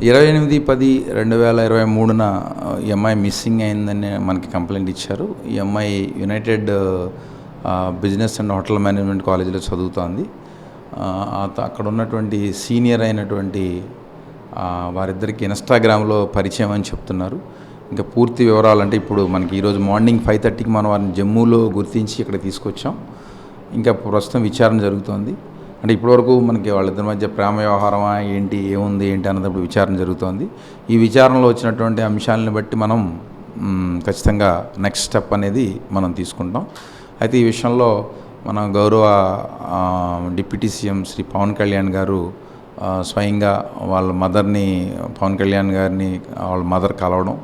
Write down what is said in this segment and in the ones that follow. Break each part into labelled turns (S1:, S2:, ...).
S1: 28/10/2023న ఈ అమ్మాయి మిస్సింగ్ అయిందని మనకి కంప్లైంట్ ఇచ్చారు. ఈ అమ్మాయి United business and hotel management కాలేజీలో చదువుతోంది. అక్కడ ఉన్నటువంటి సీనియర్ అయినటువంటి వారిద్దరికి ఇన్స్టాగ్రామ్లో పరిచయం అని చెప్తున్నారు. ఇంకా పూర్తి వివరాలంటే ఇప్పుడు మనకి ఈరోజు మార్నింగ్ 5:30కి మనం వారిని జమ్మూలో గుర్తించి ఇక్కడ తీసుకొచ్చాం. ఇంకా ప్రస్తుతం విచారణ జరుగుతోంది. అంటే ఇప్పటివరకు మనకి వాళ్ళిద్దరి మధ్య ప్రేమ వ్యవహారమా ఏంటి, ఏముంది ఏంటి అన్నప్పుడు విచారణ జరుగుతోంది. ఈ విచారణలో వచ్చినటువంటి అంశాలను బట్టి మనం ఖచ్చితంగా నెక్స్ట్ స్టెప్ అనేది మనం తీసుకుంటాం. అయితే ఈ విషయంలో మన గౌరవ డిప్యూటీ సీఎం శ్రీ పవన్ కళ్యాణ్ గారు స్వయంగా వాళ్ళ మదర్ని, పవన్ కళ్యాణ్ గారిని వాళ్ళ మదర్ కలవడం,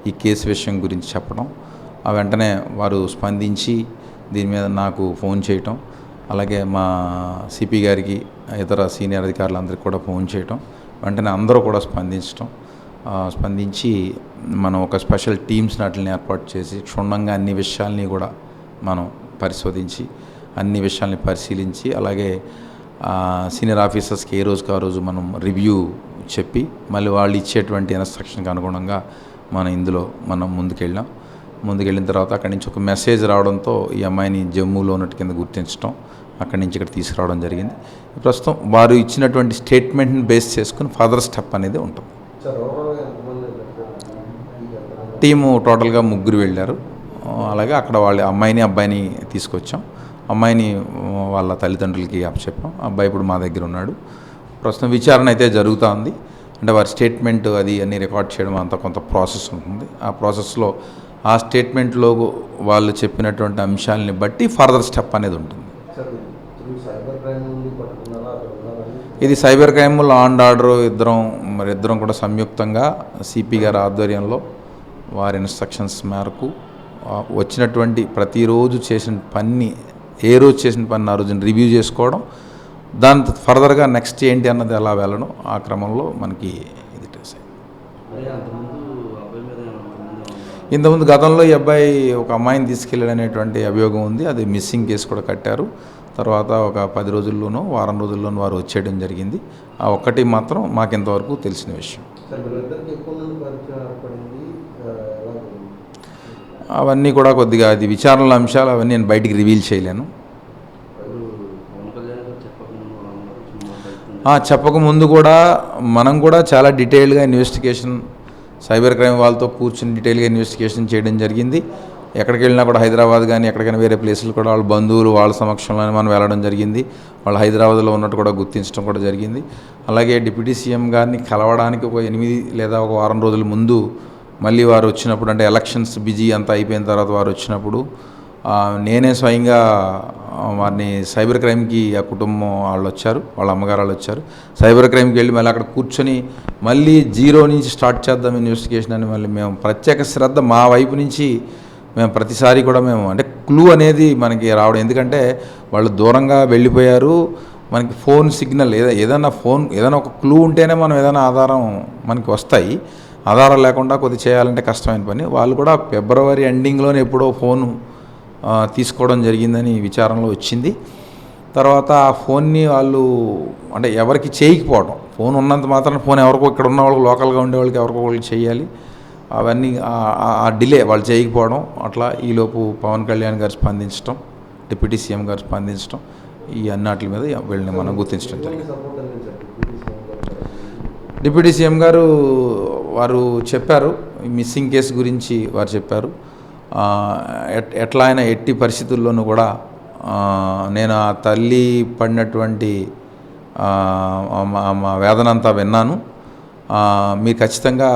S1: ఈ కేసు విషయం గురించి చెప్పడం, వెంటనే వారు స్పందించి దీని మీద నాకు ఫోన్ చేయటం, అలాగే మా సిపి గారికి, ఇతర సీనియర్ అధికారులందరికీ కూడా ఫోన్ చేయటం, వెంటనే అందరూ కూడా స్పందించి మనం ఒక స్పెషల్ టీమ్స్ వాటిని ఏర్పాటు చేసి క్షుణ్ణంగా అన్ని విషయాల్ని కూడా మనం పరిశోధించి అన్ని విషయాల్ని పరిశీలించి, అలాగే సీనియర్ ఆఫీసర్స్కి ఏ రోజుకి ఆ రోజు మనం రివ్యూ చెప్పి మళ్ళీ వాళ్ళు ఇచ్చేటువంటి ఇన్స్ట్రక్షన్కి అనుగుణంగా మనం ముందుకెళ్ళిన తర్వాత అక్కడి నుంచి ఒక మెసేజ్ రావడంతో ఈ అమ్మాయిని జమ్మూలో ఉన్నట్టు కింద గుర్తించడం, అక్కడి నుంచి ఇక్కడ తీసుకురావడం జరిగింది. ప్రస్తుతం వారు ఇచ్చినటువంటి స్టేట్మెంట్ని బేస్ చేసుకుని ఫర్దర్ స్టెప్ అనేది ఉంటుంది. టీము టోటల్గా 3 వెళ్ళారు. అలాగే అక్కడ వాళ్ళ అమ్మాయిని అబ్బాయిని తీసుకొచ్చాం. అమ్మాయిని వాళ్ళ తల్లిదండ్రులకి అప్పచెప్పాం. అబ్బాయి ఇప్పుడు మా దగ్గర ఉన్నాడు. ప్రస్తుతం విచారణ అయితే జరుగుతూ ఉంది. అంటే వారి స్టేట్మెంట్ అది అన్నీ రికార్డ్ చేయడం అంతా కొంత ప్రాసెస్ ఉంటుంది. ఆ ప్రాసెస్లో ఆ స్టేట్మెంట్లో వాళ్ళు చెప్పినటువంటి అంశాలని బట్టి ఫర్దర్ స్టెప్ అనేది ఉంటుంది. ఇది cyber crime law and order ఇద్దరం కూడా సంయుక్తంగా సిపి గారి ఆధ్వర్యంలో వారి ఇన్స్ట్రక్షన్స్ మేరకు వచ్చినటువంటి ప్రతిరోజు చేసిన పని, ఏ రోజు చేసిన పని ఆ రోజున రివ్యూ చేసుకోవడం, దాని ఫర్దర్గా నెక్స్ట్ ఏంటి అన్నది ఎలా వెళ్ళడం, ఆ క్రమంలో మనకి ఇది ట్రేస్ అయింది. ఇంతకుముందు గతంలో ఈ అబ్బాయి ఒక అమ్మాయిని తీసుకెళ్ళాడనేటువంటి అభియోగం ఉంది. అది మిస్సింగ్ కేసు కూడా కట్టారు. తర్వాత ఒక 10 రోజుల్లోనో వారం రోజుల్లోనూ వారు వచ్చేయడం జరిగింది. ఆ ఒక్కటి మాత్రం మాకు ఇంతవరకు తెలిసిన విషయం. అవన్నీ కూడా కొద్దిగా అది విచారణల అంశాలు, అవన్నీ నేను బయటికి రివీల్ చేయలేను. చెప్పకముందు కూడా మనం కూడా చాలా డీటెయిల్గా ఇన్వెస్టిగేషన్, సైబర్ క్రైమ్ వాళ్ళతో కూర్చుని డీటెయిల్గా ఇన్వెస్టిగేషన్ చేయడం జరిగింది. ఎక్కడికి వెళ్ళినా కూడా హైదరాబాద్ కానీ ఎక్కడికైనా వేరే ప్లేసులు కూడా వాళ్ళ బంధువులు వాళ్ళ సమక్షంలోనే మనం వెళ్ళడం జరిగింది. వాళ్ళు హైదరాబాద్లో ఉన్నట్టు కూడా గుర్తించడం కూడా జరిగింది. అలాగే డిప్యూటీ సీఎం గారిని కలవడానికి ఒక 8 లేదా ఒక వారం రోజుల ముందు మళ్ళీ వారు వచ్చినప్పుడు, అంటే ఎలక్షన్స్ బిజీ అంతా అయిపోయిన తర్వాత వారు వచ్చినప్పుడు నేనే స్వయంగా వారిని సైబర్ క్రైమ్కి, ఆ కుటుంబం వాళ్ళు వచ్చారు, వాళ్ళ అమ్మగారు వాళ్ళు వచ్చారు. సైబర్ క్రైమ్కి వెళ్ళి మళ్ళీ అక్కడ కూర్చొని మళ్ళీ జీరో నుంచి స్టార్ట్ చేద్దాం ఇన్వెస్టిగేషన్ అని మళ్ళీ మేము ప్రత్యేక శ్రద్ధ మా వైపు నుంచి మేము ప్రతిసారి కూడా మేము, అంటే క్లూ అనేది మనకి రావడం, ఎందుకంటే వాళ్ళు దూరంగా వెళ్ళిపోయారు. మనకి ఫోన్ సిగ్నల్ ఏదైనా ఒక క్లూ ఉంటేనే మనం ఏదైనా ఆధారం మనకి వస్తాయి. ఆధారం లేకుండా కొద్ది చేయాలంటే కష్టమైన పని. వాళ్ళు కూడా ఫిబ్రవరి ఎండింగ్లోనే ఎప్పుడో ఫోను తీసుకోవడం జరిగిందని విచారణలో వచ్చింది. తర్వాత ఆ ఫోన్ని వాళ్ళు అంటే ఎవరికి చేయకపోవడం, ఫోన్ ఉన్నంత మాత్రం ఫోన్ ఎవరికో ఇక్కడ ఉన్న వాళ్ళకి, లోకల్గా ఉండే వాళ్ళకి ఎవరికో వాళ్ళకి చేయాలి, అవన్నీ ఆ డిలే వాళ్ళు చేయకపోవడం. అట్లా ఈలోపు పవన్ కళ్యాణ్ గారు స్పందించడం, డిప్యూటీ సీఎం గారు స్పందించడం, ఈ అన్నిటి మీద వీళ్ళని మనం గుర్తించడం జరిగింది. డిప్యూటీ సీఎం గారు వారు చెప్పారు, మిస్సింగ్ కేసు గురించి వారు చెప్పారు. ఎట్లా అయినా ఎట్టి పరిస్థితుల్లోనూ కూడా నేను ఆ తల్లి పడినటువంటి మా వేదన అంతా విన్నాను. మీరు ఖచ్చితంగా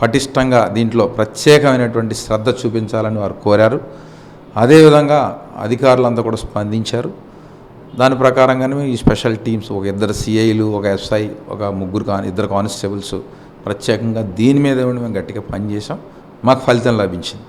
S1: పటిష్టంగా దీంట్లో ప్రత్యేకమైనటువంటి శ్రద్ధ చూపించాలని వారు కోరారు. అదేవిధంగా అధికారులంతా కూడా స్పందించారు. దాని ప్రకారంగానే ఈ స్పెషల్ టీమ్స్, ఒక 2 సిఐలు, ఒక ఎస్ఐ, ఒక 2 కానిస్టేబుల్స్ ప్రత్యేకంగా దీని మీద మేము గట్టిగా పనిచేసాం. మాకు ఫలితం లభించింది.